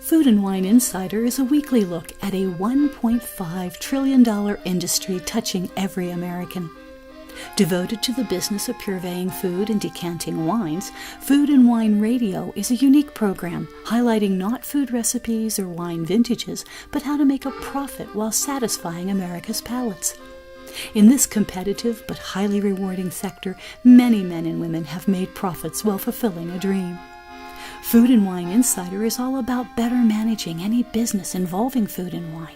Food and Wine Insider is a weekly look at a $1.5 trillion industry touching every American. Devoted to the business of purveying food and decanting wines, Food and Wine Radio is a unique program highlighting not food recipes or wine vintages, but how to make a profit while satisfying America's palates. In this competitive but highly rewarding sector, many men and women have made profits while fulfilling a dream. Food and Wine Insider is all about better managing any business involving food and wine.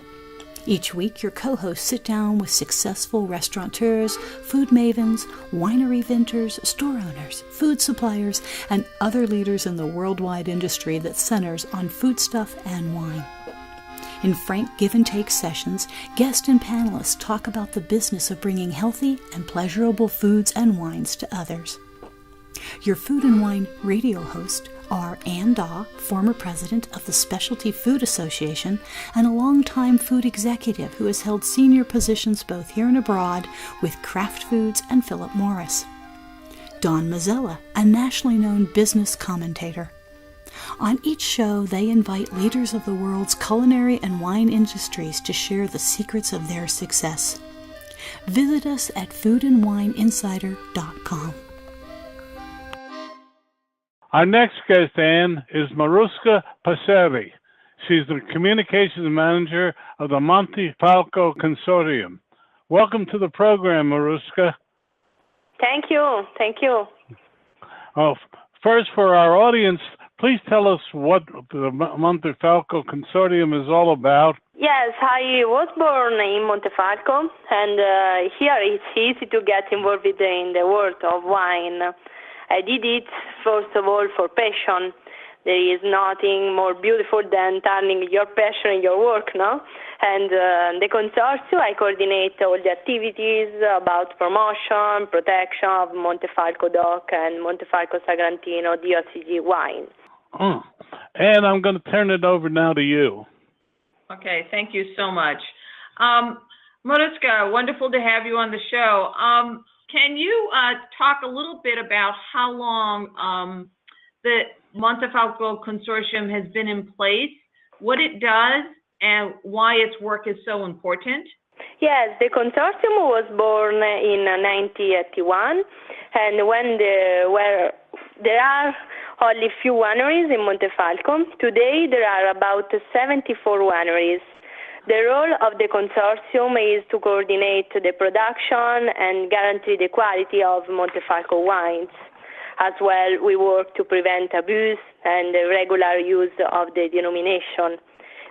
Each week, your co-hosts sit down with successful restaurateurs, food mavens, winery vintners, store owners, food suppliers, and other leaders in the worldwide industry that centers on foodstuff and wine. In frank give-and-take sessions, guests and panelists talk about the business of bringing healthy and pleasurable foods and wines to others. Your Food and Wine Radio host are Ann Daw, former president of the Specialty Food Association and a longtime food executive who has held senior positions both here and abroad with Kraft Foods and Philip Morris. Don Mazzella, a nationally known business commentator. On each show, they invite leaders of the world's culinary and wine industries to share the secrets of their success. Visit us at foodandwineinsider.com. Our next guest, Ann, is Maruska Passeri. She's the communications manager of the Montefalco Consortium. Welcome to the program, Maruska. Thank you. Thank you. First, for our audience, please tell us what the Montefalco Consortium is all about. Yes, I was born in Montefalco, and here it's easy to get involved in the world of wine. I did it, first of all, for passion. There is nothing more beautiful than turning your passion in your work, no? And the consortium, I coordinate all the activities about promotion, protection of Montefalco DOC and Montefalco Sagrantino DOCG wine. And I'm going to turn it over now to you. Okay, thank you so much. Maruska, wonderful to have you on the show. Can you talk a little bit about how long the Montefalco Consortium has been in place, what it does, and why its work is so important? Yes, the consortium was born in 1981, and when there are only few wineries in Montefalco. Today there are about 74 wineries. The role of the consortium is to coordinate the production and guarantee the quality of Montefalco wines. As well, we work to prevent abuse and the regular use of the denomination.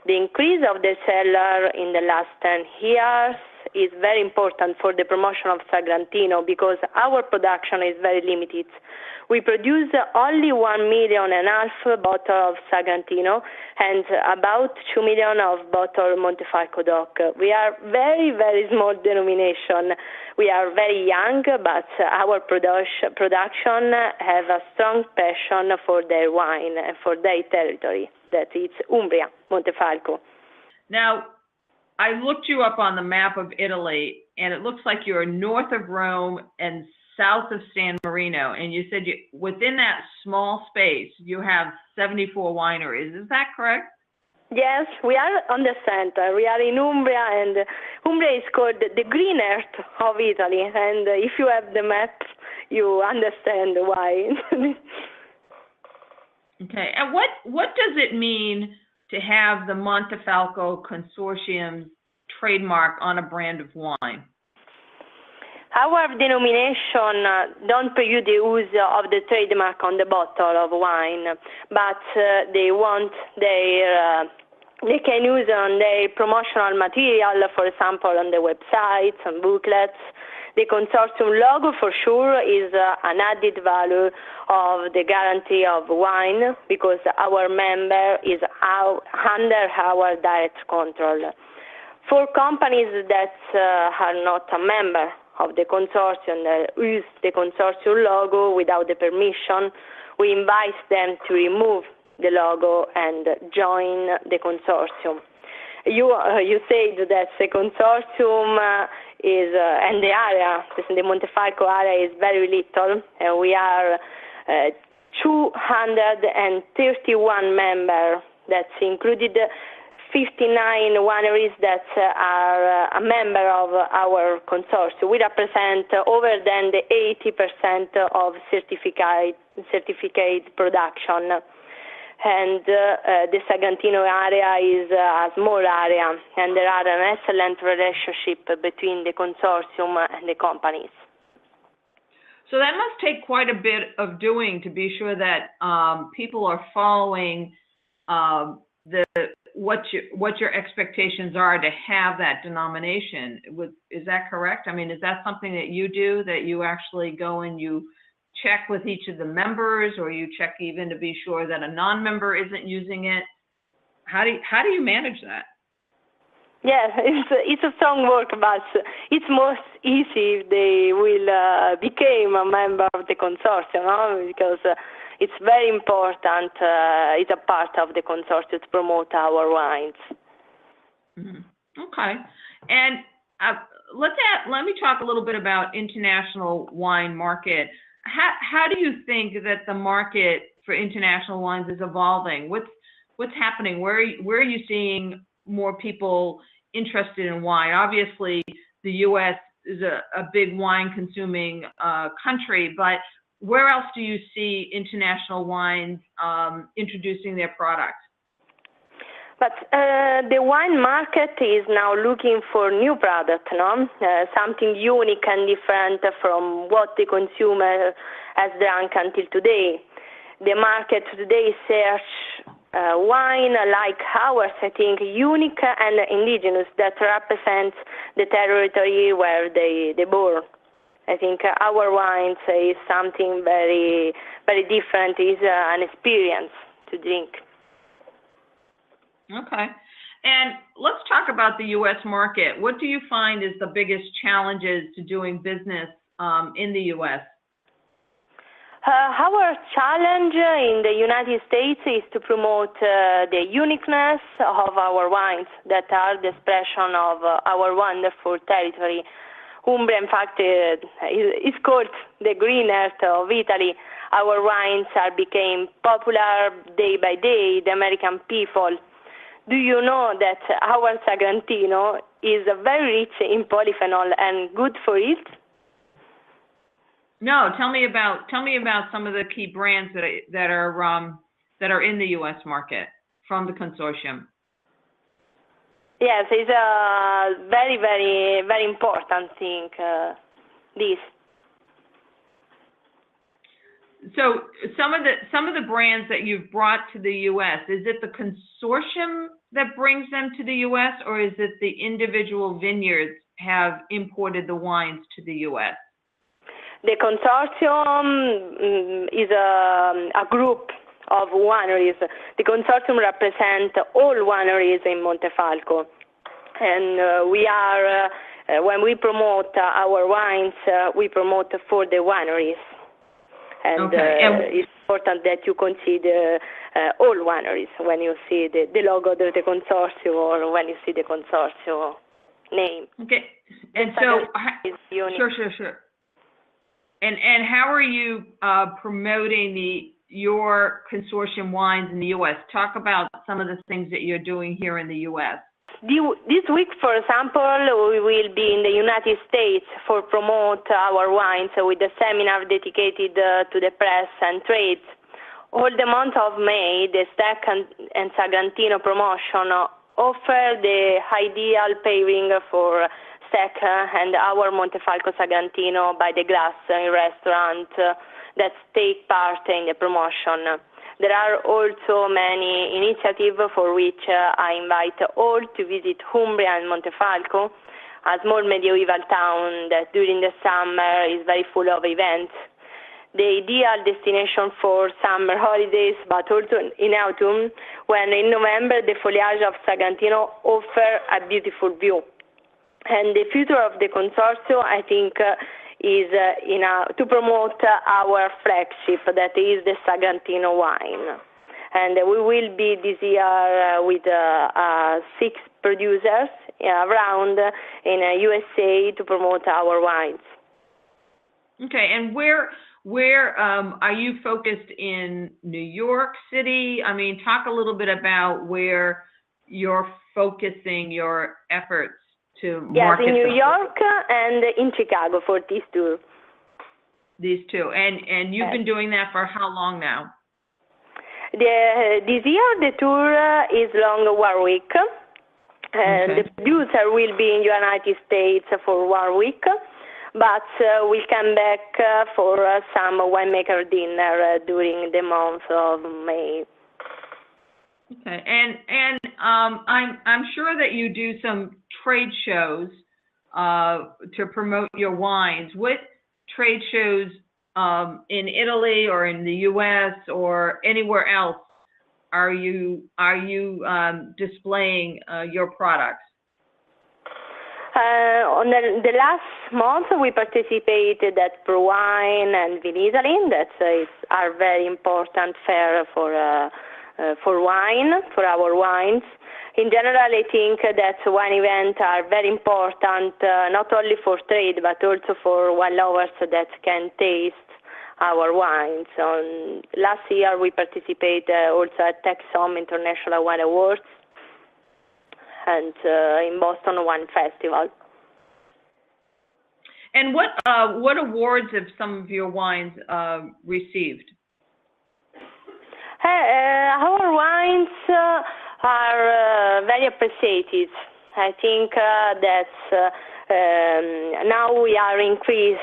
The increase of the cellar in the last 10 years is very important for the promotion of Sagrantino because our production is very limited. We produce only 1.5 million bottles of Sagrantino and about 2 million of bottles of Montefalco DOC. We are very, very small denomination. We are very young, but our production have a strong passion for their wine and for their territory. That is Umbria, Montefalco. Now, I looked you up on the map of Italy, and it looks like you're north of Rome and south of San Marino, and you said within that small space you have 74 wineries. Is that correct? Yes, we are on the center. We are in Umbria, and Umbria is called the green earth of Italy, and if you have the map, you understand why. Okay, and what does it mean to have the Montefalco Consortium trademark on a brand of wine? Our denomination don't prohibit the use of the trademark on the bottle of wine, but they can use on their promotional material, for example, on the websites and booklets. The consortium logo, for sure, is an added value of the guarantee of wine because our member is under our direct control. For companies that are not a member of the consortium, that use the consortium logo without the permission, we invite them to remove the logo and join the consortium. You said that the consortium is, and the area, the Montefalco area is very little, and we are 231 members That's included 59 wineries that are a member of our consortium. We represent over than the 80% of certificate production. And the Sagantino area is a small area, and there are an excellent relationship between the consortium and the companies. So that must take quite a bit of doing to be sure that people are following what your expectations are to have that denomination. Is that correct? I mean, is that something that you do, that you actually go and you check with each of the members, or you check even to be sure that a non-member isn't using it? How do you manage that? Yeah, it's a strong work, but it's most easy if they will become a member of the consortium, no? Because it's very important. It's a part of the consortium to promote our wines. Mm-hmm. Okay, and let me talk a little bit about international wine market. How do you think that the market for international wines is evolving? What's happening? Where are you seeing more people interested in wine? Obviously, the U.S. is a big wine consuming country, but where else do you see international wines introducing their products? But the wine market is now looking for new product, no? Something unique and different from what the consumer has drunk until today. The market today search wine like ours, I think, unique and indigenous, that represents the territory where they born. I think our wines is something very, very different. Is an experience to drink. Okay. And let's talk about the U.S. market. What do you find is the biggest challenges to doing business in the U.S.? Our challenge in the United States is to promote the uniqueness of our wines that are the expression of our wonderful territory. Umbria, in fact, is called the green earth of Italy. Our wines are becoming popular day by day, the American people. Do you know that our Sagantino is very rich in polyphenol and good for it? No, tell me about some of the key brands that are in the U.S. market from the consortium. Yes, it's a very, very, very important thing. This. So some of the brands that you've brought to the U.S., is it the consortium that brings them to the U.S., or is it the individual vineyards have imported the wines to the U.S.? The consortium is a group of wineries. The consortium represents all wineries in Montefalco, and we are when we promote our wines, we promote for the wineries. And okay. It's important that you consider all wineries when you see the logo of the consortium or when you see the consortium name. Okay. And so, sure. And how are you promoting your consortium wines in the U.S.? Talk about some of the things that you're doing here in the U.S. This week, for example, we will be in the United States for promote our wines with a seminar dedicated to the press and trade. All the month of May, the Stack and Sagantino promotion offer the ideal pairing for Stack and our Montefalco Sagantino by the glass restaurant that take part in the promotion. There are also many initiatives for which I invite all to visit Umbria and Montefalco, a small medieval town that during the summer is very full of events. The ideal destination for summer holidays, but also in autumn, when in November the foliage of Sagantino offer a beautiful view. And the future of the consortium, I think, is to promote our flagship, that is the Sagantino wine. And we will be this year with 6 producers around in USA to promote our wines. Okay, and where where are you focused in New York City? I mean, talk a little bit about where you're focusing your efforts to market. Yes, in New York and in Chicago for these two. These two. And you've been doing that for how long now? This year the tour is long 1 week. Okay. The producer will be in the United States for 1 week, but we'll come back for some winemaker dinner during the month of May. Okay, and I'm sure that you do some trade shows to promote your wines. What trade shows in Italy or in the U.S. or anywhere else are you displaying your products? On the last month, we participated at Pro Wine and Vinitaly. Are very important fair for wine, for our wines. In general, I think that wine events are very important, not only for trade, but also for wine lovers that can taste our wines. Last year, we participated also at Texom International Wine Awards and in Boston Wine Festival. And what awards have some of your wines received? Our wines are very appreciated. I think that now we are increased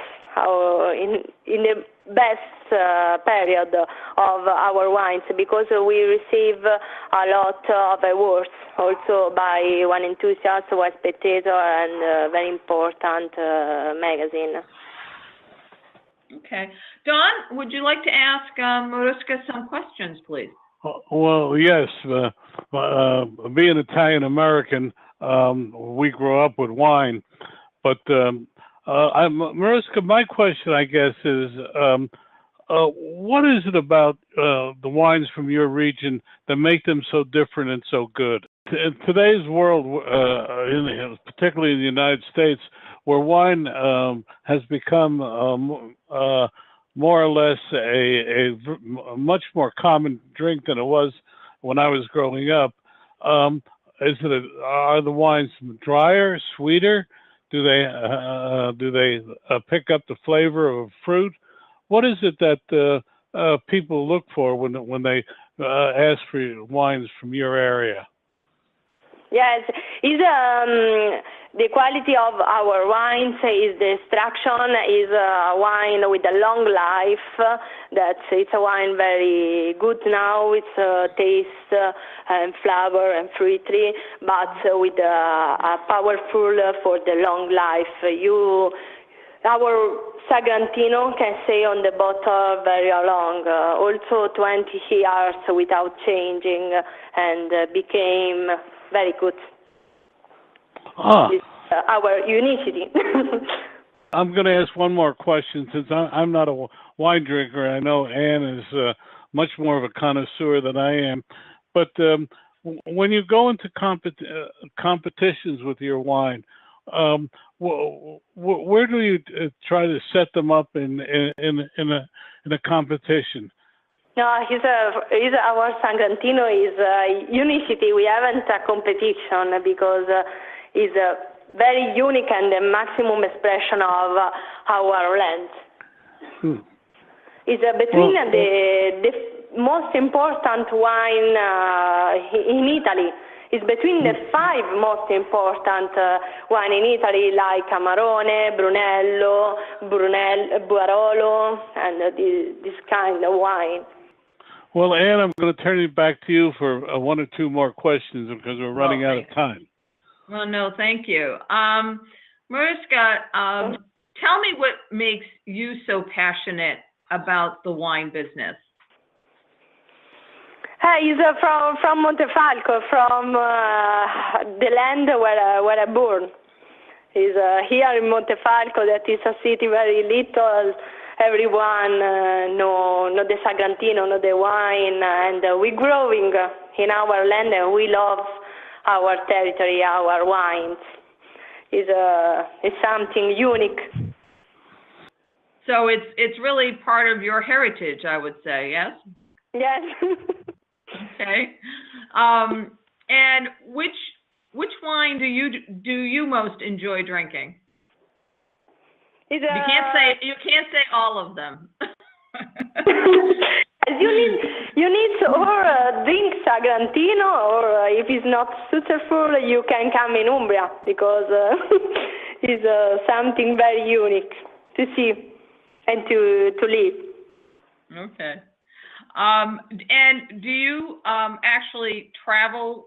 in the best period of our wines because we receive a lot of awards also by Wine Enthusiast, Wine Spectator, and very important magazine. Okay. Don, would you like to ask Maruska some questions, please? Well, yes. Being Italian-American, we grow up with wine. But, Maruska, my question, I guess, is what is it about the wines from your region that make them so different and so good? In today's world, particularly in the United States, where wine has become more or less a much more common drink than it was when I was growing up. Are the wines drier, sweeter? Do they pick up the flavor of fruit? What is it that people look for when they ask for wines from your area? Yes, the quality of our wines is the extraction, is a wine with a long life. It's a wine very good now. It's taste and flavor and fruity, but with a powerful for the long life. Our Sagrantino can stay on the bottle very long, also 20 years without changing, and became very good. It's our unicity. I'm going to ask one more question since I'm not a wine drinker. I know Anne is much more of a connoisseur than I am. But when you go into competitions with your wine, where do you try to set them up in a competition? No, our Sagrantino is unicity. We haven't a competition because it's very unique and the maximum expression of our land. It's between the most important wine in Italy. It's between the 5 most important wine in Italy, like Amarone, Brunello, Barolo, and this kind of wine. Well, Anne, I'm going to turn it back to you for 1 or 2 more questions because we're running out of time. Well, no, thank you. Maruska, tell me what makes you so passionate about the wine business. He's from Montefalco, from the land where I born. He's here in Montefalco. That is a city very little. Everyone know the Sagrantino, know the wine, and we're growing in our land, and we love our territory, our wines. It's something unique. So it's really part of your heritage, I would say, yes? Yes. Okay. And which wine do you most enjoy drinking? You can't say all of them. You need or drink Sagrantino, or if it's not successful, you can come in Umbria, because it's something very unique to see and to live. Okay. And do you actually travel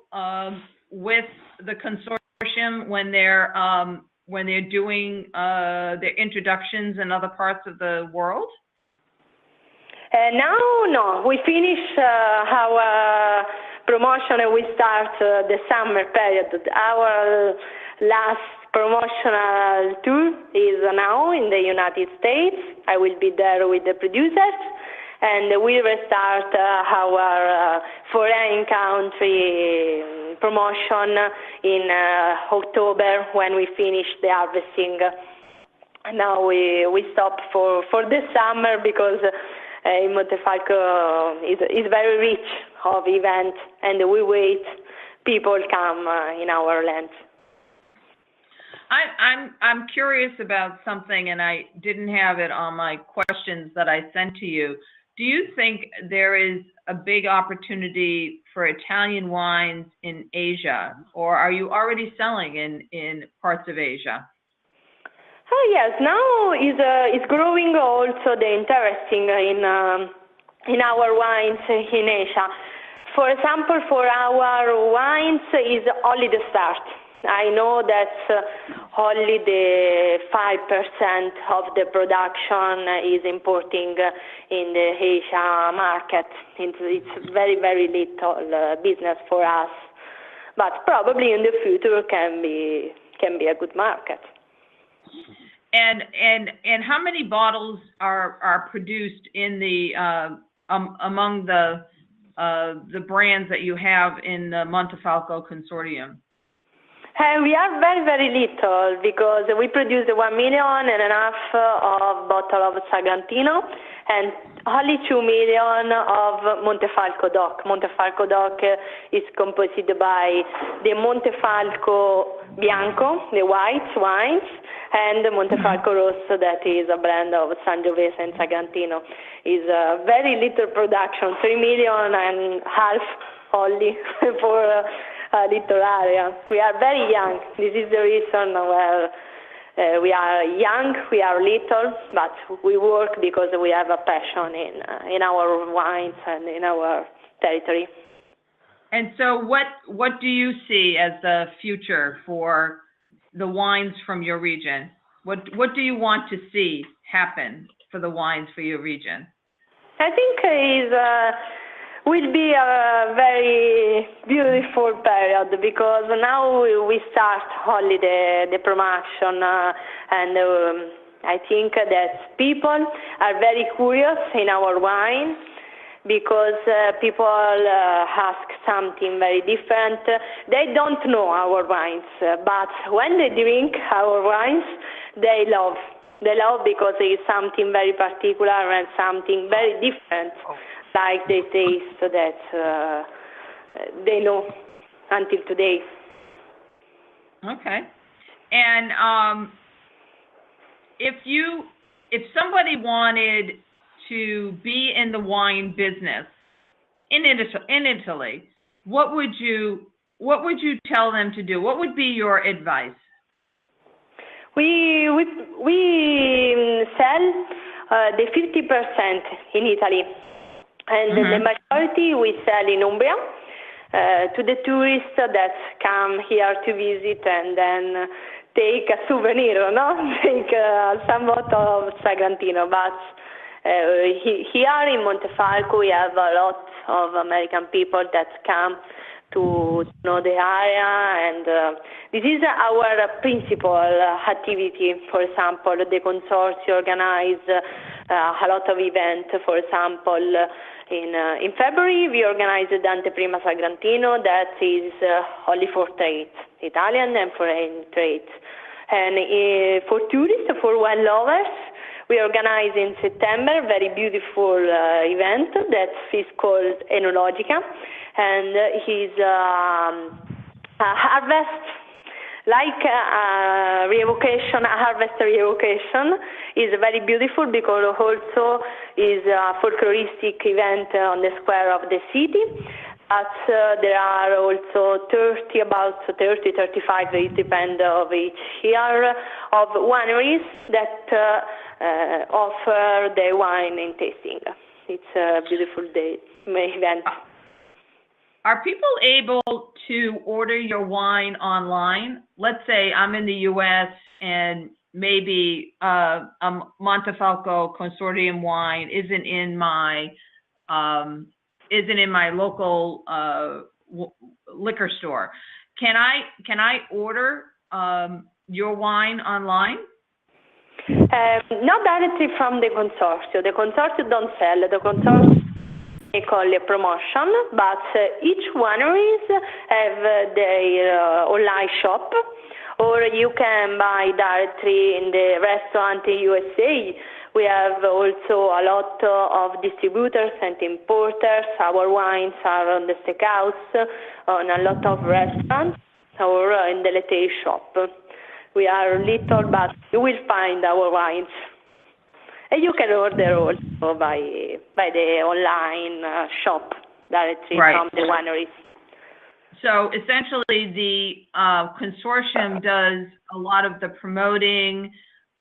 with the consortium when they're doing their introductions in other parts of the world? Now, no. We finish our promotion and we start the summer period. Our last promotional tour is now in the United States. I will be there with the producers, and we will start our foreign country promotion in October, when we finish the harvesting. Now we stop for the summer, because in Montefalco is very rich of events, and we wait people come in our land. I'm curious about something, and I didn't have it on my questions that I sent to you. Do you think there is a big opportunity for Italian wines in Asia, or are you already selling in parts of Asia? Oh yes, now is growing also the interesting in our wines in Asia. For example, for our wines is only the start. I know that only the 5% of the production is importing in the Asia market. It's very, very little business for us, but probably in the future can be a good market. And how many bottles are produced in the among the brands that you have in the Montefalco Consortium? We are very, very little, because we produce 1.5 million of bottles of Sagrantino and only 2 million of Montefalco DOC. Montefalco DOC is composed by the Montefalco Bianco, the white wines, and the Montefalco Rosso, that is a blend of Sangiovese and Sagrantino. Is a very little production, 3.5 million only for a little area. We are very young. This is the reason where we are young, we are little, but we work because we have a passion in our wines and in our territory. And so what do you see as the future for the wines from your region? What do you want to see happen for the wines for your region? I think will be a very beautiful period, because now we start only the production, and I think that people are very curious in our wine, because people ask something very different. They don't know our wines, but when they drink our wines, they love. They love because it's something very particular and something very different, like the taste that they know until today. Okay. And if somebody wanted to be in the wine business in Italy, what would you tell them to do? What would be your advice? We sell the 50% in Italy, and the majority we sell in Umbria to the tourists that come here to visit and then take a souvenir, take some bottle of Sagrantino. But here in Montefalco we have a lot of American people that come to know the area, and this is our principal activity. For example, the consortium organize a lot of events. For example, in February we organized Anteprima Sagrantino, that is only for trade, Italian and foreign trade. And for tourists, for wine lovers, We organize in September a very beautiful event that is called Enologica, and is a harvest, like a harvest revocation. Is very beautiful because also is a folkloristic event on the square of the city. But there are also 35, it depends of each year, of wineries that offer their wine in tasting. It's a beautiful day event. Are people able to order your wine online? Let's say I'm in the U.S. and maybe a Montefalco Consortium wine isn't in my local liquor store. Can I order your wine online? Not directly from the consortium. The consortium don't sell. The consortium call a promotion, but each wineries have their online shop, or you can buy directly in the restaurant in USA. We have also a lot of distributors and importers. Our wines are on the steakhouse, on a lot of restaurants, or in the retail shop. We are little, but you will find our wines. And you can order also by the online shop directly from the wineries. So essentially, the consortium does a lot of the promoting.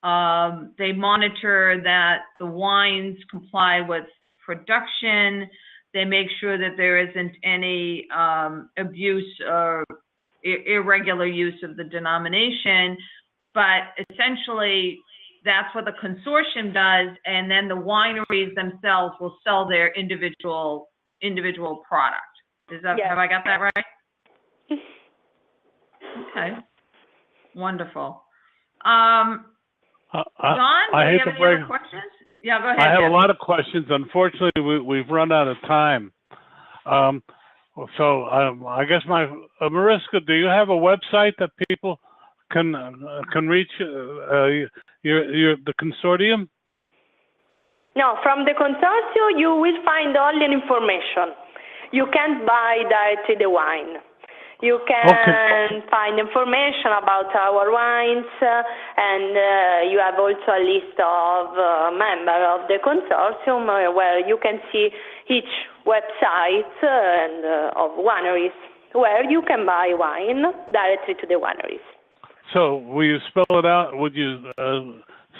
They monitor that the wines comply with production. They make sure that there isn't any abuse or irregular use of the denomination. But essentially, that's what the consortium does, and then the wineries themselves will sell their individual product. Have I got that right? Okay, wonderful. Don, do you have any other questions? Yeah, go ahead. I have a lot of questions. Unfortunately, we've run out of time. So I guess Maruska, do you have a website that people can reach the consortium? No, from the consortium you will find all the information. You can't buy directly the wine. You can find information about our wines, and you have also a list of members of the consortium where you can see each website and of wineries where you can buy wine directly to the wineries. So will you spell it out? Would you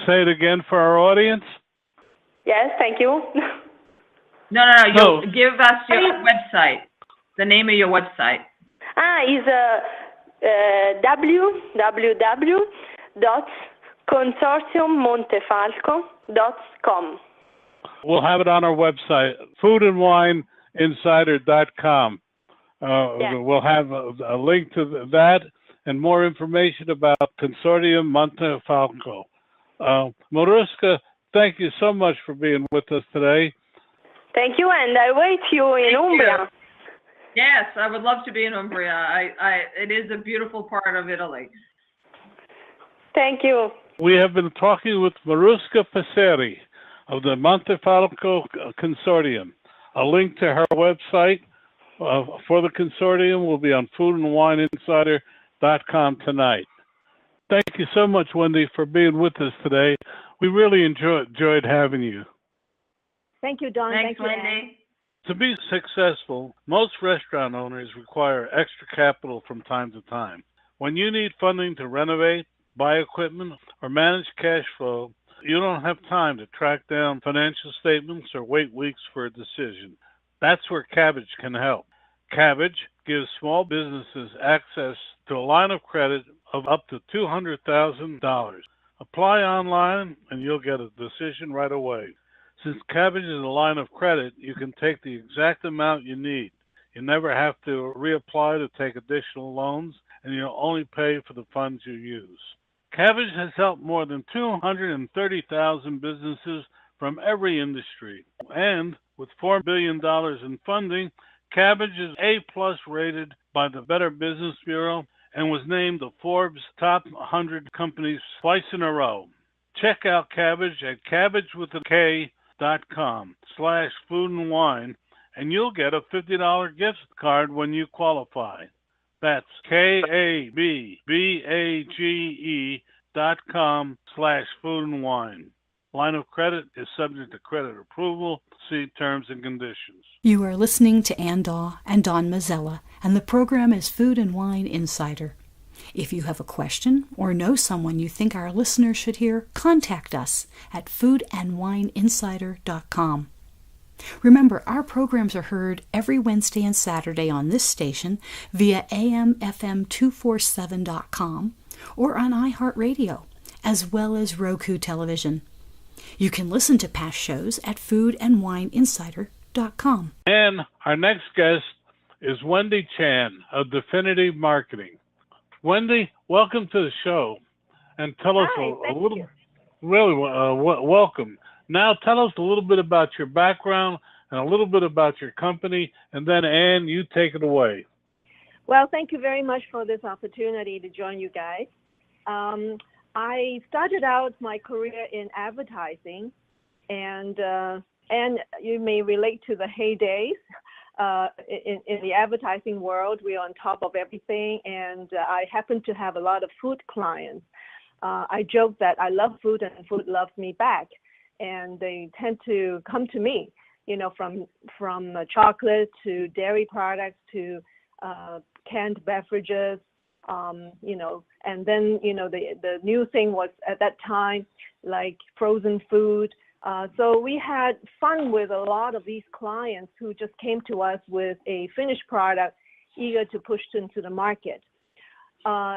say it again for our audience? Yes, thank you. No. You give us your website, the name of your website. Is www.consortiummontefalco.com. We'll have it on our website, foodandwineinsider.com. We'll have a link to that and more information about Consortium Montefalco. Maruska, thank you so much for being with us today. Thank you, and I wait you in Umbria. Yes, I would love to be in Umbria. It is a beautiful part of Italy. Thank you. We have been talking with Maruska Passeri of the Montefalco Consortium. A link to her website for the consortium will be on foodandwineinsider.com tonight. Thank you so much, Wendy, for being with us today. We really enjoyed having you. Thank you, Don. Thanks, Thank you, Wendy. To be successful, most restaurant owners require extra capital from time to time. When you need funding to renovate, buy equipment, or manage cash flow, you don't have time to track down financial statements or wait weeks for a decision. That's where Cabbage can help. Cabbage gives small businesses access to a line of credit of up to $200,000. Apply online and you'll get a decision right away. Since Cabbage is a line of credit, you can take the exact amount you need. You never have to reapply to take additional loans, and you'll only pay for the funds you use. Cabbage has helped more than 230,000 businesses from every industry. And with $4 billion in funding, Cabbage is A+ rated by the Better Business Bureau and was named the Forbes Top 100 Companies twice in a row. Check out Cabbage at cabbagewithak.com/food and wine, and you'll get a $50 gift card when you qualify. That's KABBAGE.com/food-and-wine. Line of credit is subject to credit approval. See terms and conditions. You are listening to Ann Daw and Don Mazzella, and the program is Food and Wine Insider. If you have a question or know someone you think our listeners should hear, contact us at foodandwineinsider.com. Remember, our programs are heard every Wednesday and Saturday on this station via amfm247.com or on iHeartRadio, as well as Roku Television. You can listen to past shows at foodandwineinsider.com. And our next guest is Wendy Chan of Definity Marketing. Wendy, welcome to the show, and tell us a little. You. Really, welcome. Now, tell us a little bit about your background and a little bit about your company, and then Ann, you take it away. Well, thank you very much for this opportunity to join you guys. I started out my career in advertising, and you may relate to the heydays. In the advertising world, we're on top of everything, and I happen to have a lot of food clients. I joke that I love food and food loves me back, and they tend to come to me, from chocolate to dairy products to canned beverages, and then, the new thing was at that time, like frozen food. So we had fun with a lot of these clients who just came to us with a finished product, eager to push into the market.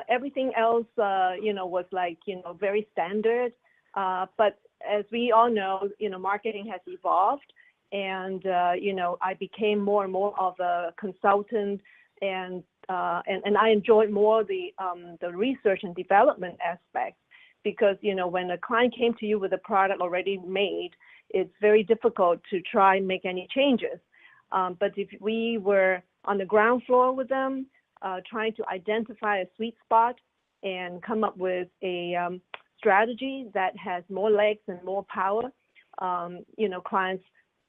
Everything else, was like, very standard. But as we all know, marketing has evolved, and I became more and more of a consultant, and I enjoyed more the research and development aspect. Because, when a client came to you with a product already made, it's very difficult to try and make any changes. But if we were on the ground floor with them, trying to identify a sweet spot and come up with a strategy that has more legs and more power, clients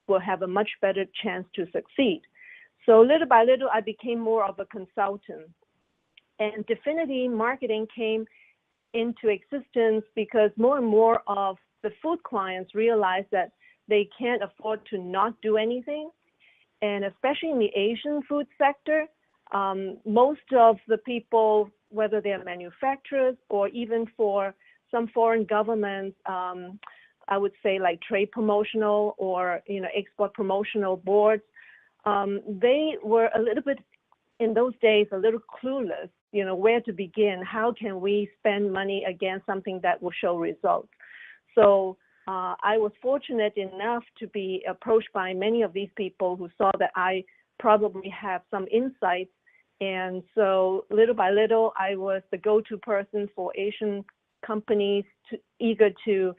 will have a much better chance to succeed. So little by little, I became more of a consultant. And Definity Marketing came into existence because more and more of the food clients realize that they can't afford to not do anything. And especially in the Asian food sector, most of the people, whether they're manufacturers or even for some foreign governments, I would say like trade promotional or, export promotional boards, they were a little bit, in those days, a little clueless, where to begin. How can we spend money against something that will show results? So I was fortunate enough to be approached by many of these people who saw that I probably have some insights. And so little by little, I was the go-to person for Asian companies eager to,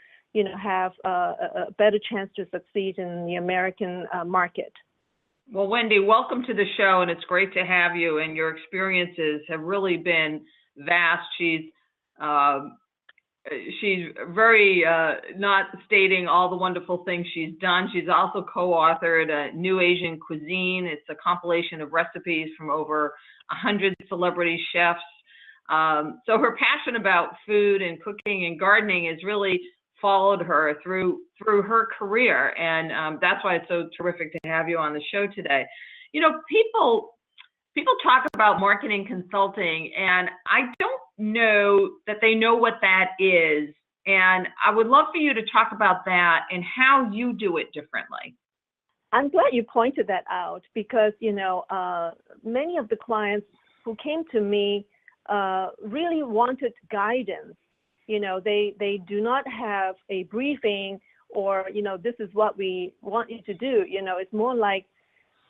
have a better chance to succeed in the American market. Well, Wendy, welcome to the show, and it's great to have you. And your experiences have really been vast. She's very not stating all the wonderful things she's done. She's also co-authored a New Asian Cuisine. It's a compilation of recipes from over 100 celebrity chefs. So her passion about food and cooking and gardening has really followed her through her career, and that's why it's so terrific to have you on the show today. People talk about marketing consulting, and I don't know that they know what that is, and I would love for you to talk about that and how you do it differently. I'm glad you pointed that out because, many of the clients who came to me really wanted guidance. They do not have a briefing or, this is what we want you to do. It's more like,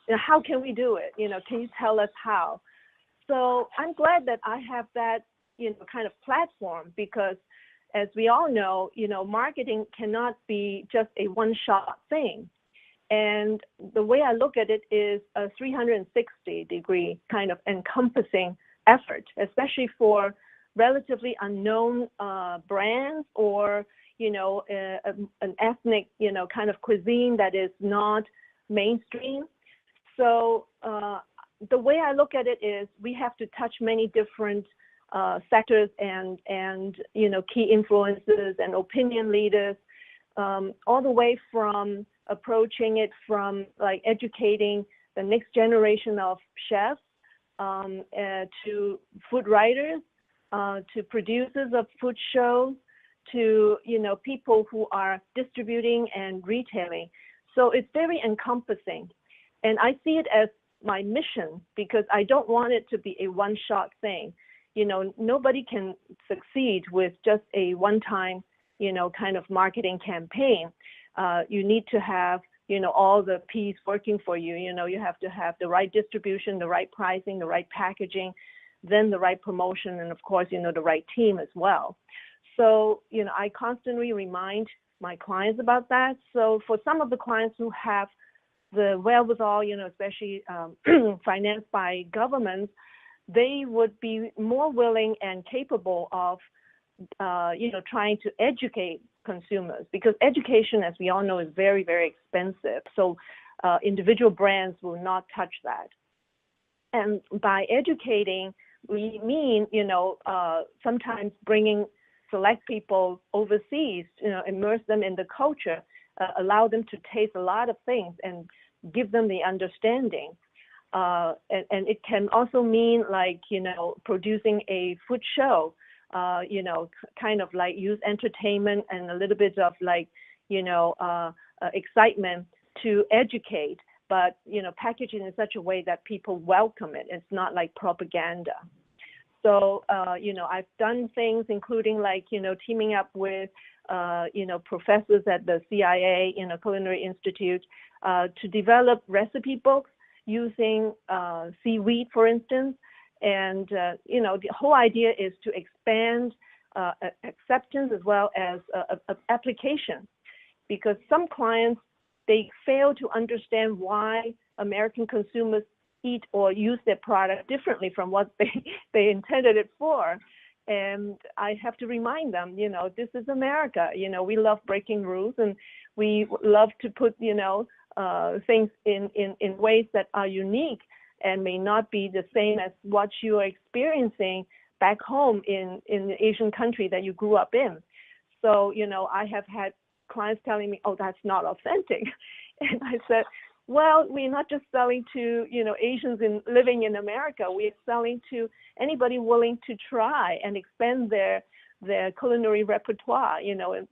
how can we do it? Can you tell us how? So I'm glad that I have that, kind of platform because as we all know, marketing cannot be just a one-shot thing. And the way I look at it is a 360-degree kind of encompassing effort, especially for relatively unknown brands or, an ethnic, kind of cuisine that is not mainstream. So the way I look at it is we have to touch many different sectors and key influences and opinion leaders, all the way from approaching it from like educating the next generation of chefs to food writers, to producers of food shows, to people who are distributing and retailing. So it's very encompassing, and I see it as my mission because I don't want it to be a one-shot thing. Nobody can succeed with just a one-time, kind of marketing campaign. You need to have, all the P's working for you. You have to have the right distribution, the right pricing, the right packaging, then the right promotion, and of course, the right team as well. So, I constantly remind my clients about that. So for some of the clients who have the wherewithal, especially financed by governments, they would be more willing and capable of, trying to educate consumers, because education, as we all know, is very, very expensive. So individual brands will not touch that. And by educating, we mean, sometimes bringing select people overseas, immerse them in the culture, allow them to taste a lot of things and give them the understanding. And it can also mean like, producing a food show, kind of like use entertainment and a little bit of like, excitement to educate, but, package it in such a way that people welcome it. It's not like propaganda. So, I've done things including like, teaming up with, professors at the CIA, Culinary Institute, to develop recipe books using seaweed, for instance. And, the whole idea is to expand acceptance as well as application, because some clients, they fail to understand why American consumers eat or use their product differently from what they intended it for. And I have to remind them, this is America. We love breaking rules, and we love to put, things in ways that are unique and may not be the same as what you are experiencing back home in the Asian country that you grew up in. So, I have had clients telling me, oh, that's not authentic. And I said, well, we're not just selling to, Asians living in America. We're selling to anybody willing to try and expand their culinary repertoire,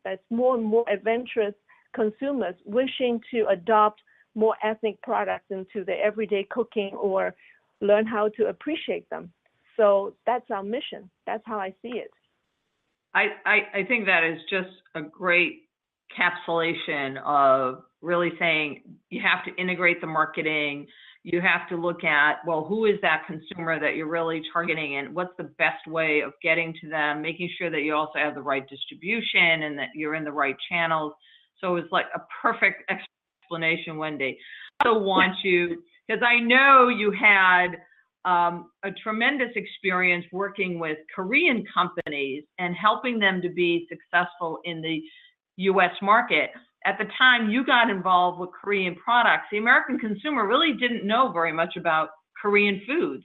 as more and more adventurous consumers wishing to adopt more ethnic products into their everyday cooking or learn how to appreciate them. So that's our mission. That's how I see it. I think that is just a great encapsulation of really saying you have to integrate the marketing. You have to look at, well, who is that consumer that you're really targeting, and what's the best way of getting to them, making sure that you also have the right distribution and that you're in the right channels. So it's like a perfect explanation, Wendy. I also want you, because I know you had a tremendous experience working with Korean companies and helping them to be successful in the U.S. market. At the time you got involved with Korean products, the American consumer really didn't know very much about Korean foods.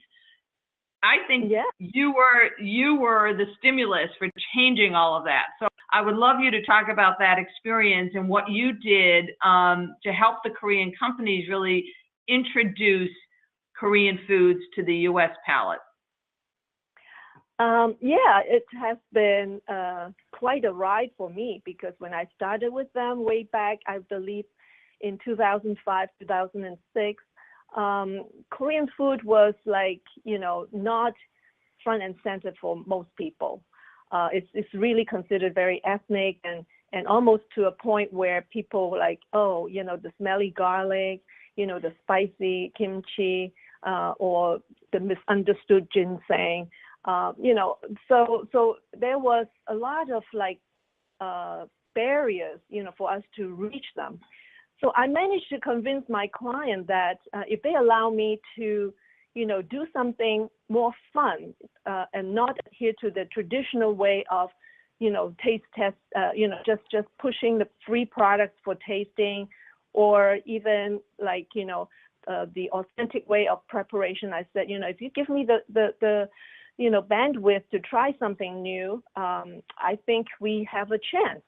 I think you were the stimulus for changing all of that. So I would love you to talk about that experience and what you did to help the Korean companies really introduce Korean foods to the U.S. palate. It has been quite a ride for me, because when I started with them way back, I believe in 2005, 2006, Korean food was like, not front and center for most people. It's really considered very ethnic and almost to a point where people were like, oh, the smelly garlic, the spicy kimchi, or the misunderstood ginseng. So there was a lot of like barriers, for us to reach them. So I managed to convince my client that if they allow me to, do something more fun and not adhere to the traditional way of, taste test, just pushing the free products for tasting, or even like, the authentic way of preparation. I said, if you give me the bandwidth to try something new, I think we have a chance,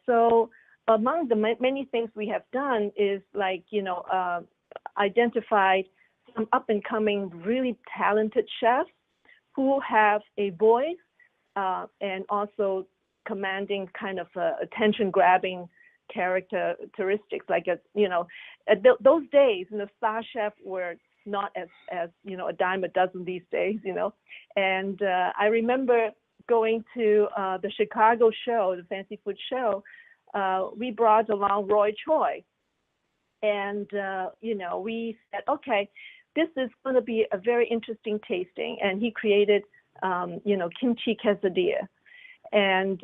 So among the many things we have done is like, identified some up and coming, really talented chefs who have a voice and also commanding kind of attention grabbing characteristics. Like, those days, star chefs were not as a dime a dozen these days, And I remember going to the Chicago show, the fancy food show. We brought along Roy Choi, and we said, okay, this is going to be a very interesting tasting, and he created kimchi quesadilla, and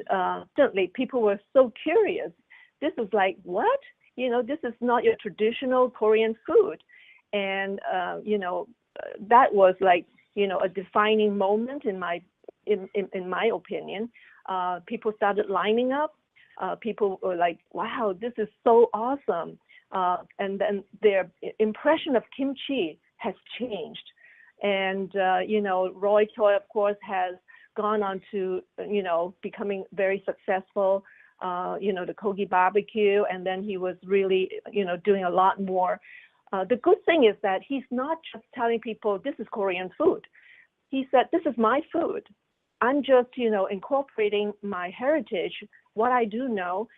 certainly people were so curious. This is like, what? This is not your traditional Korean food, and that was like a defining moment in my opinion. People started lining up. People were like, wow, this is so awesome. And then their impression of kimchi has changed. And, Roy Choi, of course, has gone on to, becoming very successful, the Kogi barbecue. And then he was really, doing a lot more. The good thing is that he's not just telling people this is Korean food. He said, this is my food. I'm just, incorporating my heritage, what I do know,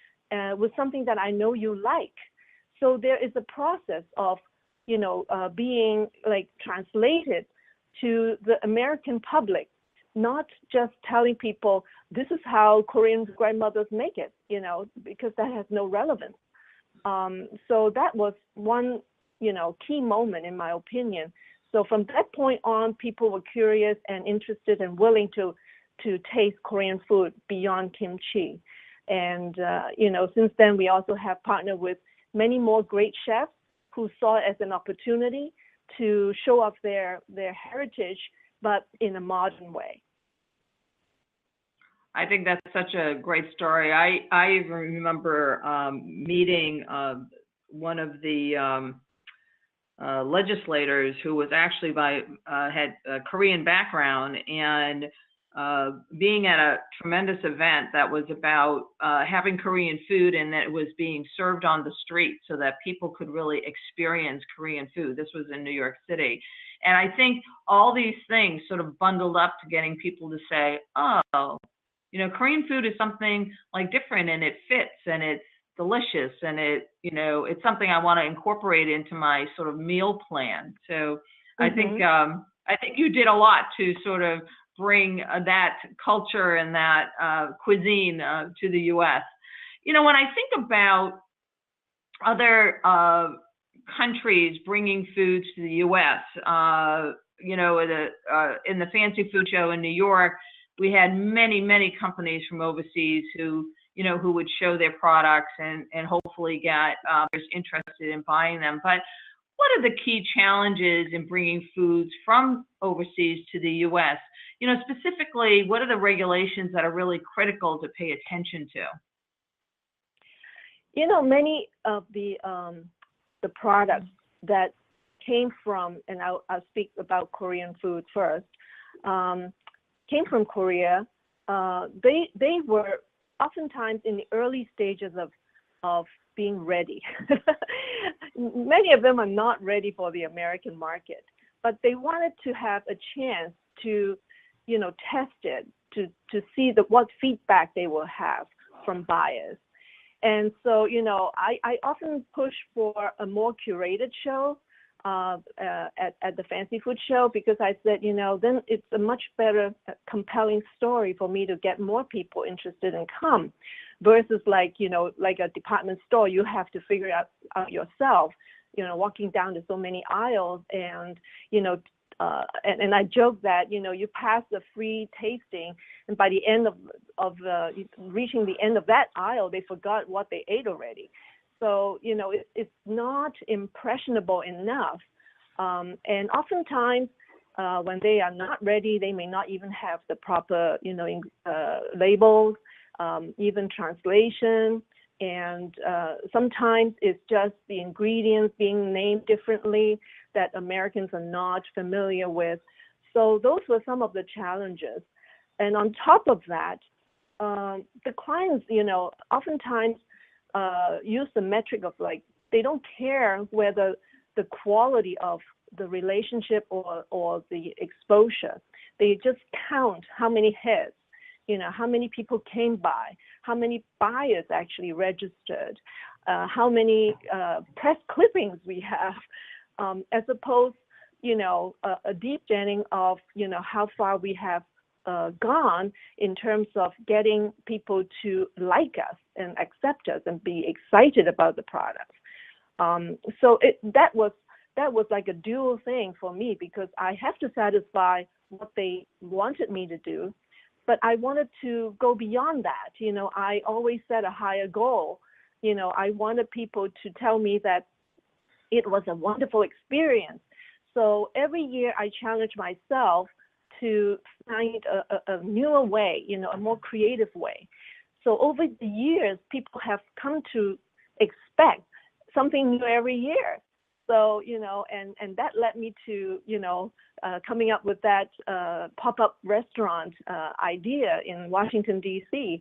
with something that I know you like. So there is a process of, being like translated to the American public, not just telling people this is how Korean grandmothers make it, because that has no relevance. So that was one, key moment in my opinion. So from that point on, people were curious and interested and willing to taste Korean food beyond kimchi. And, since then, we also have partnered with many more great chefs who saw it as an opportunity to show off their heritage, but in a modern way. I think that's such a great story. I even remember meeting one of the legislators who was actually had a Korean background, and being at a tremendous event that was about having Korean food, and that it was being served on the street so that people could really experience Korean food. This was in New York City. And I think all these things sort of bundled up to getting people to say, oh, Korean food is something like different, and it fits, and it's delicious, and it's something I want to incorporate into my sort of meal plan. So I think you did a lot to sort of bring that culture and that cuisine to the U.S. When I think about other countries bringing foods to the U.S., in the fancy food show in New York, we had many, many companies from overseas who would show their products and hopefully get others interested in buying them. But what are the key challenges in bringing foods from overseas to the U.S.? Specifically, what are the regulations that are really critical to pay attention to? Many of the products that came from, and I'll speak about Korean food first, came from Korea. They were oftentimes in the early stages of being ready. Many of them are not ready for the American market, but they wanted to have a chance to, test it, to see what feedback they will have from buyers. And so, I often push for a more curated show at the fancy food show, because I said, then it's a much better, compelling story for me to get more people interested and come, versus like a department store, you have to figure out yourself, walking down to so many aisles, and, and I joke that, you pass the free tasting, and by the end of reaching the end of that aisle, they forgot what they ate already. So, it's not impressionable enough. And oftentimes, When they are not ready, they may not even have the proper, labels, even translation. And sometimes it's just the ingredients being named differently that Americans are not familiar with. So those were some of the challenges. And on top of that, the clients, oftentimes use the metric of like, they don't care whether the quality of the relationship or the exposure. They just count how many heads, how many people came by, how many buyers actually registered, how many press clippings we have, as opposed, a deep digging of, how far we have gone in terms of getting people to like us and accept us and be excited about the product. So that was like a dual thing for me, because I have to satisfy what they wanted me to do, but I wanted to go beyond that. I always set a higher goal. I wanted people to tell me that it was a wonderful experience. So every year I challenge myself to find a newer way, a more creative way. So over the years, people have come to expect something new every year. So, and that led me to, coming up with that pop-up restaurant idea in Washington, D.C.,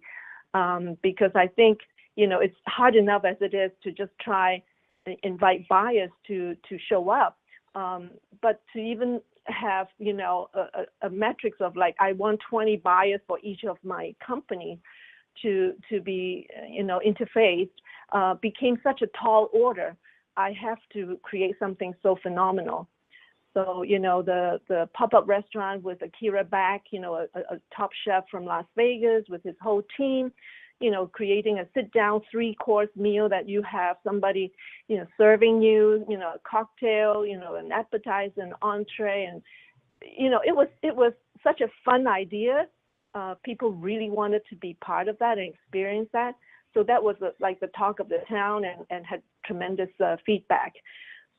because I think, it's hard enough as it is to just try and invite buyers to show up. But to even have, a metrics of like, I want 20 buyers for each of my company to be, interfaced, became such a tall order. I have to create something so phenomenal. So, the pop-up restaurant with Akira Back, a top chef from Las Vegas with his whole team, creating a sit-down 3-course meal that you have somebody, serving you, a cocktail, an appetizer, an entree. And, it was such a fun idea. People really wanted to be part of that and experience that. So that was like the talk of the town and had tremendous feedback.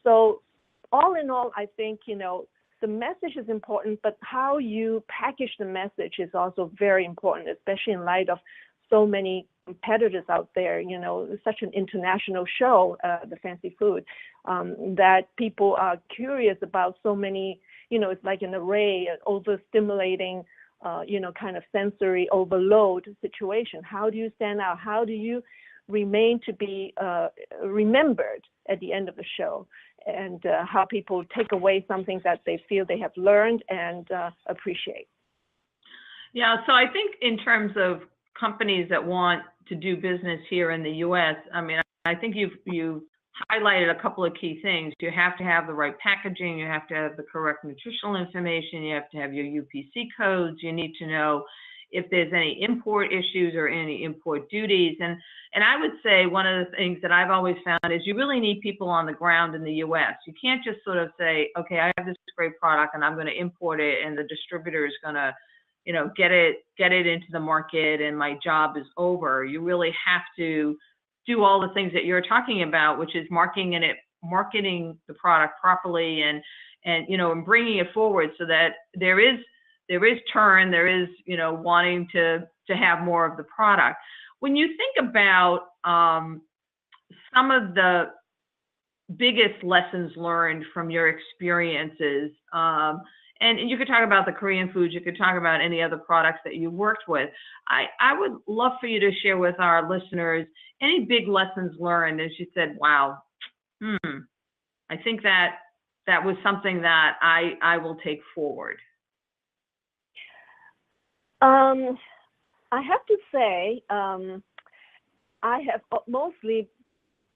So all in all, I think, the message is important, but how you package the message is also very important, especially in light of so many competitors out there. It's such an international show, the Fancy Food, that people are curious about so many, it's like an array, overstimulating, kind of sensory overload situation. How do you stand out? How do you remain to be remembered at the end of the show? And how people take away something that they feel they have learned and appreciate. Yeah, so I think in terms of companies that want to do business here in the U.S., I think you've highlighted a couple of key things. You have to have the right packaging. You have to have the correct nutritional information. You have to have your UPC codes. You need to know if there's any import issues or any import duties. And I would say one of the things that I've always found is you really need people on the ground in the U.S. You can't just sort of say, okay, I have this great product and I'm going to import it and the distributor is going to, get it into the market and my job is over. You really have to do all the things that you're talking about, which is marketing the product properly and bringing it forward so that there is turn, there is, wanting to have more of the product. When you think about some of the biggest lessons learned from your experiences, and you could talk about the Korean foods, you could talk about any other products that you worked with. I would love for you to share with our listeners any big lessons learned as you said, wow, I think that was something that I will take forward. I have to say, I have mostly,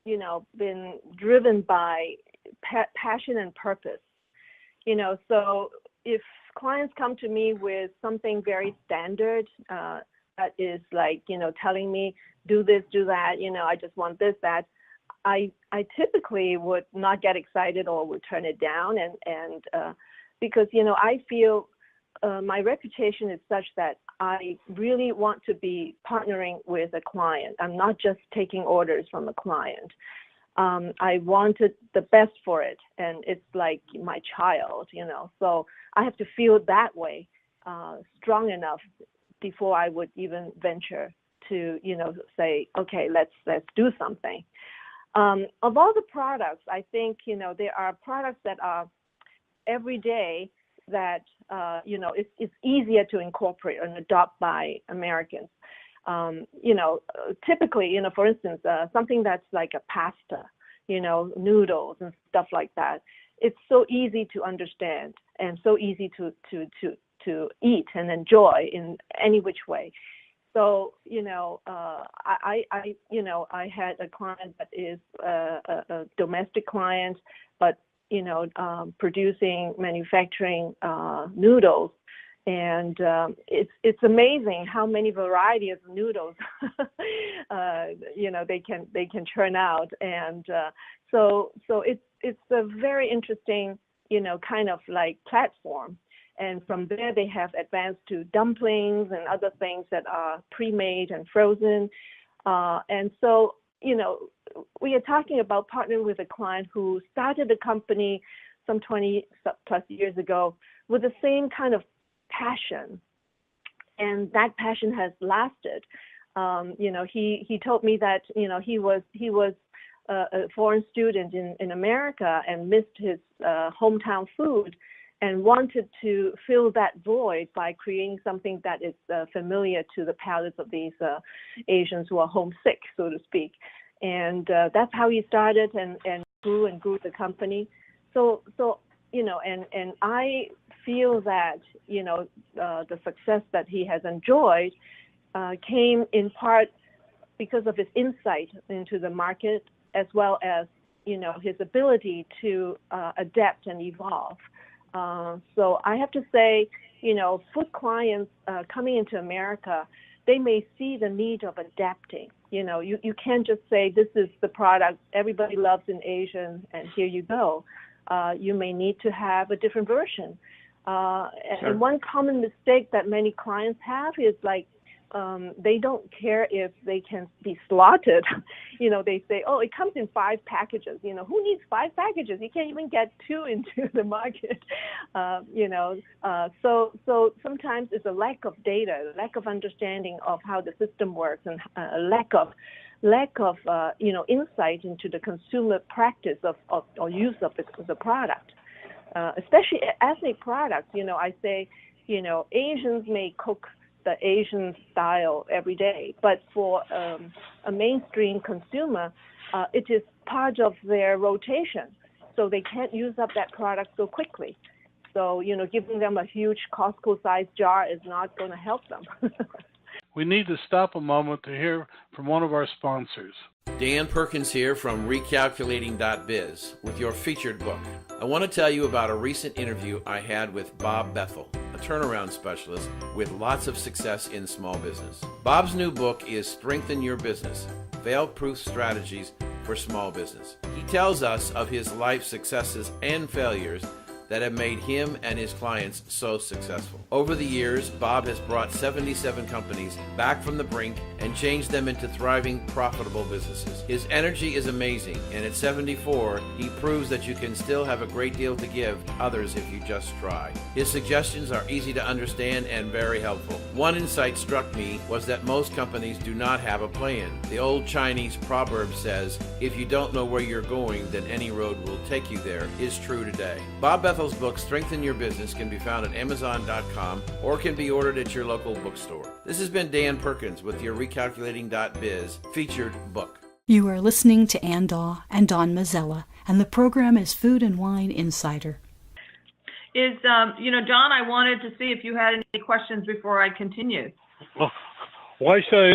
been driven by passion and purpose. So if clients come to me with something very standard, that is like, telling me, do this, do that, I just want this, that, I typically would not get excited or would turn it down. And because, I feel my reputation is such that I really want to be partnering with a client. I'm not just taking orders from a client. I wanted the best for it, and it's like my child, So I have to feel that way, strong enough before I would even venture to, say, okay, let's do something. Of all the products, I think, there are products that are everyday that, it's easier to incorporate and adopt by Americans. Typically, for instance, something that's like a pasta, noodles and stuff like that. It's so easy to understand and so easy to eat and enjoy in any which way. So, I had a client that is a domestic client, but, manufacturing noodles. And it's amazing how many varieties of noodles, they can churn out. And so it's a very interesting, kind of like platform. And from there, they have advanced to dumplings and other things that are pre-made and frozen. And so, we are talking about partnering with a client who started a company some 20 plus years ago with the same kind of passion. And that passion has lasted. He told me that, he was a foreign student in America and missed his hometown food, and wanted to fill that void by creating something that is familiar to the palates of these Asians who are homesick, so to speak. And that's how he started and grew the company. So and I feel that, the success that he has enjoyed came in part because of his insight into the market, as well as, his ability to adapt and evolve. So I have to say, food clients coming into America, they may see the need of adapting. You can't just say, this is the product everybody loves in Asia, and here you go. You may need to have a different version. Sure. And one common mistake that many clients have is like, they don't care if they can be slotted. They say, oh, it comes in 5 packages. Who needs 5 packages? You can't even get 2 into the market. So sometimes it's a lack of data, a lack of understanding of how the system works, and a lack of insight into the consumer practice or use of the product, especially ethnic products. I say, Asians may cook the Asian style every day, but for a mainstream consumer, it is part of their rotation, so they can't use up that product so quickly. So, giving them a huge Costco-sized jar is not going to help them. We need to stop a moment to hear from one of our sponsors. Dan Perkins here from Recalculating.biz with your featured book. I want to tell you about a recent interview I had with Bob Bethel, a turnaround specialist with lots of success in small business. Bob's new book is Strengthen Your Business, Fail-Proof Strategies for Small Business. He tells us of his life successes and failures that have made him and his clients so successful. Over the years, Bob has brought 77 companies back from the brink and changed them into thriving, profitable businesses. His energy is amazing, and at 74, he proves that you can still have a great deal to give others if you just try. His suggestions are easy to understand and very helpful. One insight struck me was that most companies do not have a plan. The old Chinese proverb says, if you don't know where you're going, then any road will take you there, is true today. Bob Bethel's book, Strengthen Your Business, can be found at Amazon.com or can be ordered at your local bookstore. This has been Dan Perkins with your Recalculating.biz featured book. You are listening to Ann Daw and Don Mazzella, and the program is Food and Wine Insider. Don, I wanted to see if you had any questions before I continue. Well, why should I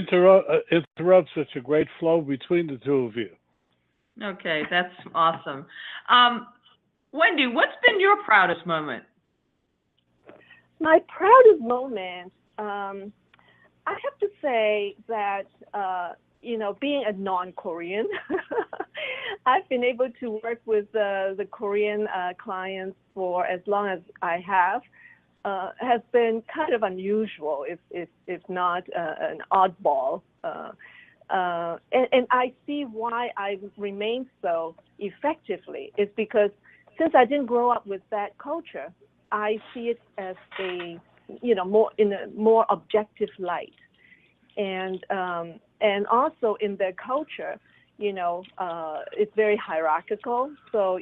interrupt such a great flow between the two of you? Okay, that's awesome. Wendy, what's been your proudest moment? My proudest moment, I have to say that, being a non-Korean, I've been able to work with the Korean clients for as long as I have, has been kind of unusual, if not an oddball. and I see why I remain so effectively is because since I didn't grow up with that culture, I see it as a, more in a more objective light. And also in their culture, it's very hierarchical. So,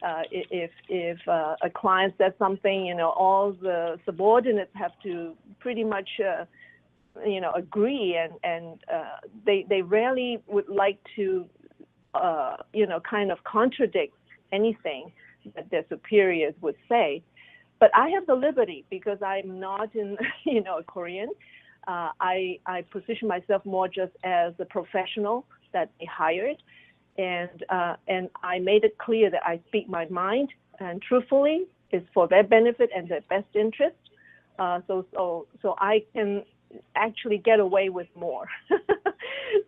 if a client says something, all the subordinates have to pretty much, agree, and they rarely would like to, kind of contradict anything that their superiors would say. But I have the liberty because I'm not in, a Korean. I position myself more just as a professional that they hired, and I made it clear that I speak my mind and truthfully. It's for their benefit and their best interest. So I can actually get away with more.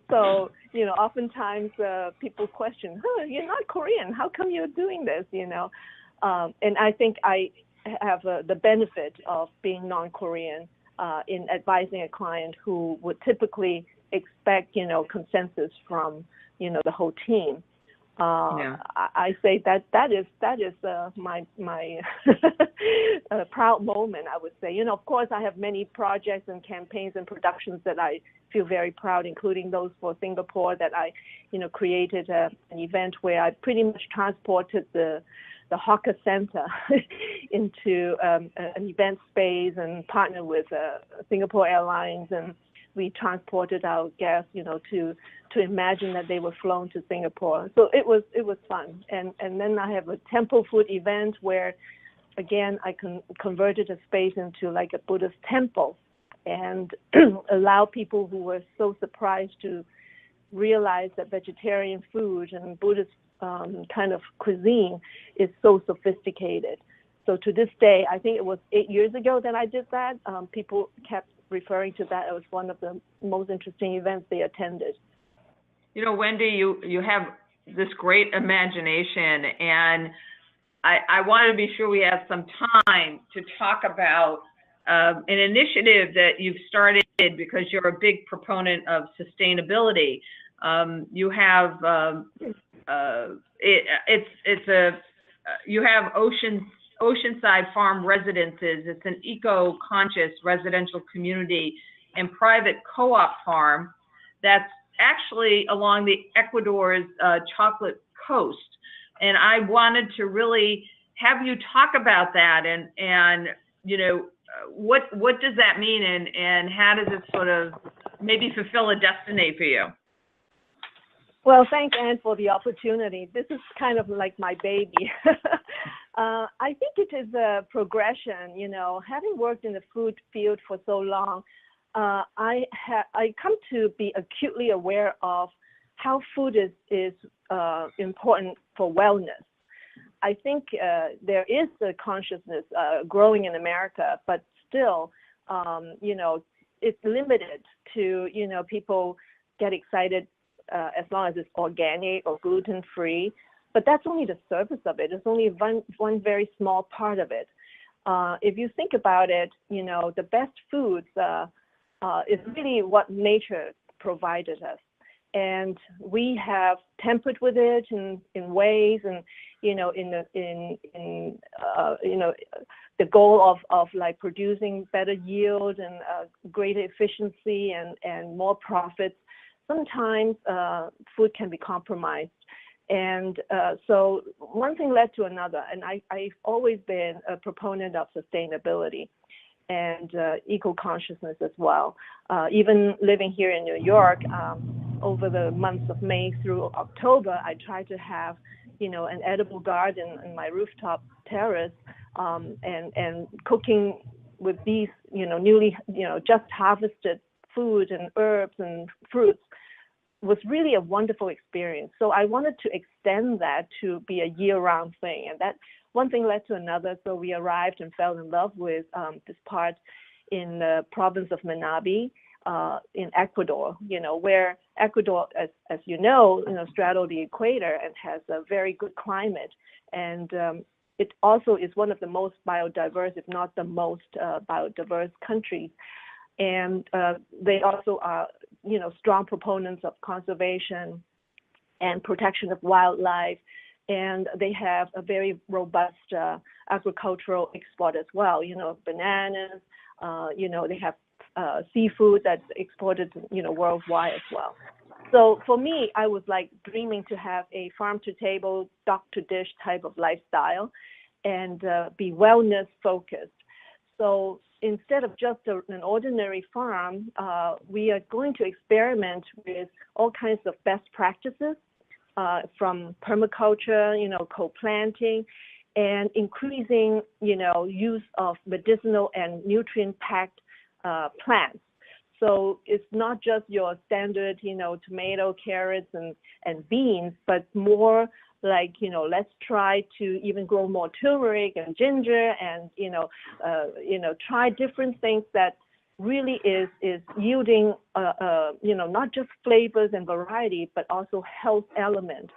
So oftentimes people question, you're not Korean. How come you're doing this? And I think I have the benefit of being non-Korean in advising a client who would typically expect, consensus from, the whole team. I say that is my proud moment, I would say. Of course, I have many projects and campaigns and productions that I feel very proud, including those for Singapore that I, created an event where I pretty much transported the Hawker Center into an event space and partnered with Singapore Airlines, and we transported our guests, to imagine that they were flown to Singapore. So it was fun. And then I have a temple food event where, again, I converted a space into like a Buddhist temple and allow people who were so surprised to realize that vegetarian food and Buddhist kind of cuisine is so sophisticated. So to this day, I think it was 8 years ago that I did that. People kept referring to that as one of the most interesting events they attended. Wendy, you have this great imagination, and I wanted to be sure we have some time to talk about an initiative that you've started because you're a big proponent of sustainability. You have you have Oceanside Farm Residences. It's an eco-conscious residential community and private co-op farm that's actually along the Ecuador's chocolate coast. And I wanted to really have you talk about that and what does that mean and how does it sort of maybe fulfill a destiny for you? Well, thanks, Anne, for the opportunity. This is kind of like my baby. I think it is a progression. Having worked in the food field for so long, I come to be acutely aware of how food is important for wellness. I think there is a consciousness growing in America, but still, it's limited to, people get excited as long as it's organic or gluten-free, but that's only the surface of it. It's only one very small part of it. If you think about it, the best foods is really what nature provided us. And we have tempered with it in ways, and the goal of like producing better yield and greater efficiency and more profits. Sometimes food can be compromised. And so one thing led to another. And I've always been a proponent of sustainability and eco-consciousness as well. Even living here in New York, over the months of May through October, I try to have, an edible garden in my rooftop terrace, and cooking with these, newly, just harvested food and herbs and fruits was really a wonderful experience. So I wanted to extend that to be a year-round thing, and that one thing led to another. So we arrived and fell in love with this part in the province of Manabí in Ecuador, where Ecuador, as you know, straddles the equator and has a very good climate. And it also is one of the most biodiverse, if not the most biodiverse countries. And they also are, strong proponents of conservation and protection of wildlife. And they have a very robust agricultural export as well, bananas, they have seafood that's exported, worldwide as well. So for me, I was like dreaming to have a farm to table, dock to dish type of lifestyle and be wellness focused. So instead of just an ordinary farm, we are going to experiment with all kinds of best practices from permaculture, co-planting, and increasing, use of medicinal and nutrient-packed plants. So it's not just your standard, tomato, carrots, and beans, but more like, let's try to even grow more turmeric and ginger and, try different things that really is yielding, not just flavors and variety, but also health element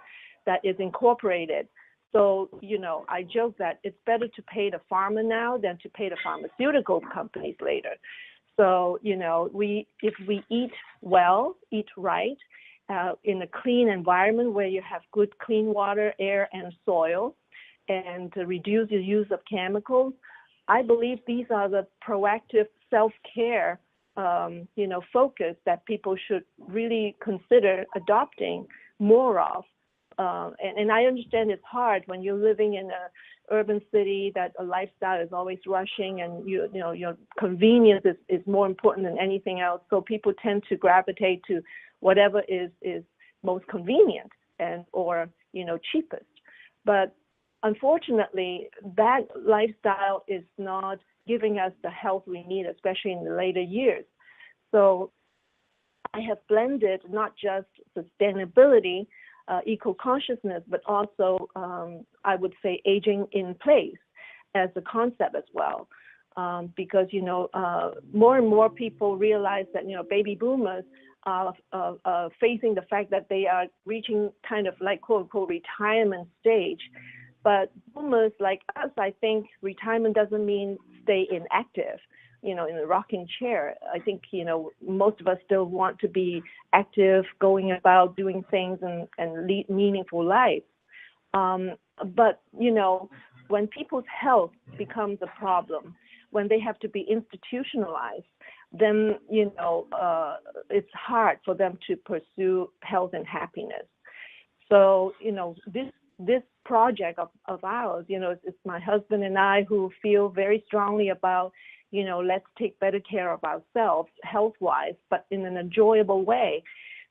that is incorporated. So, I joke that it's better to pay the farmer now than to pay the pharmaceutical companies later. So, if we eat well, eat right, in a clean environment where you have good clean water, air, and soil, and to reduce the use of chemicals, I believe these are the proactive self-care, focus that people should really consider adopting more of. And I understand it's hard when you're living in a urban city that a lifestyle is always rushing and your convenience is more important than anything else. So people tend to gravitate to whatever is most convenient and or cheapest. But unfortunately, that lifestyle is not giving us the health we need, especially in the later years. So I have blended not just sustainability, eco-consciousness, but also, I would say, aging in place as a concept as well. Because, more and more people realize that, baby boomers are facing the fact that they are reaching kind of like, quote unquote, retirement stage. But boomers like us, I think retirement doesn't mean stay inactive, in a rocking chair. I think, most of us still want to be active, going about doing things and lead meaningful lives. But, when people's health becomes a problem, when they have to be institutionalized, then, it's hard for them to pursue health and happiness. So, this project of ours, it's my husband and I who feel very strongly about, let's take better care of ourselves health-wise, but in an enjoyable way.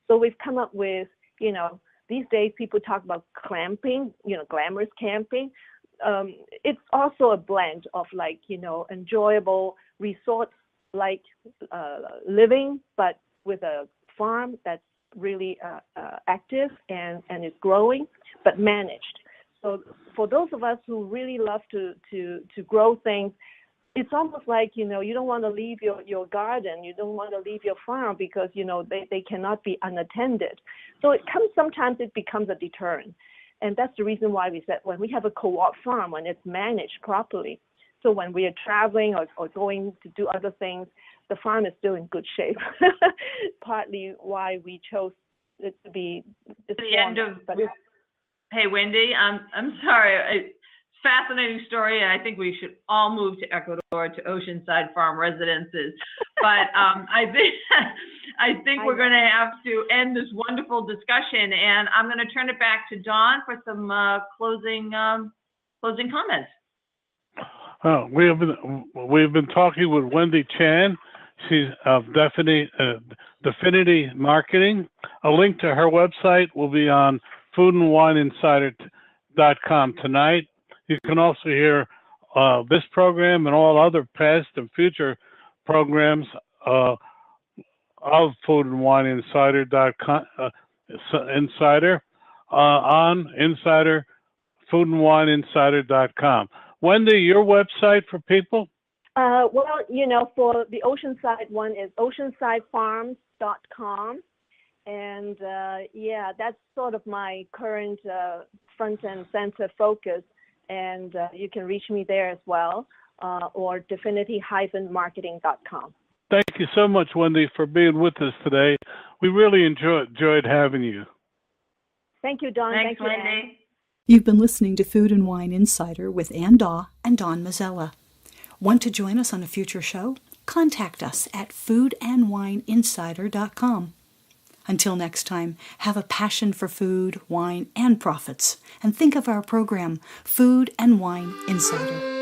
So we've come up with, these days people talk about clamping, glamorous camping. It's also a blend of like, enjoyable resort-like living, but with a farm that's really active and is growing, but managed. So for those of us who really love to grow things, it's almost like, you don't want to leave your garden, you don't want to leave your farm because, they cannot be unattended. So sometimes it becomes a deterrent. And that's the reason why we said when we have a co-op farm, when it's managed properly, so when we are traveling or going to do other things, the farm is still in good shape. Partly why we chose it to be this the end of. Hey, Wendy, I'm sorry. It's a fascinating story, and I think we should all move to Ecuador to Oceanside Farm residences. But I think we're going to have to end this wonderful discussion, and I'm going to turn it back to Don for some closing comments. We've been talking with Wendy Chan. She's of Definity Marketing. A link to her website will be on foodandwineinsider.com tonight. You can also hear this program and all other past and future programs of Food and Wine Insider.com Insider on Insider foodandwineinsider.com. Wendy, your website for people? Well, for the Oceanside one is oceansidefarms.com. And that's sort of my current front and center focus. And you can reach me there as well, or definity-marketing.com. Thank you so much, Wendy, for being with us today. We really enjoyed having you. Thank you, Don. Thanks, Thank you, Ann. Wendy. You've been listening to Food and Wine Insider with Ann Daw and Don Mazzella. Want to join us on a future show? Contact us at foodandwineinsider.com. Until next time, have a passion for food, wine, and profits, and think of our program, Food and Wine Insider.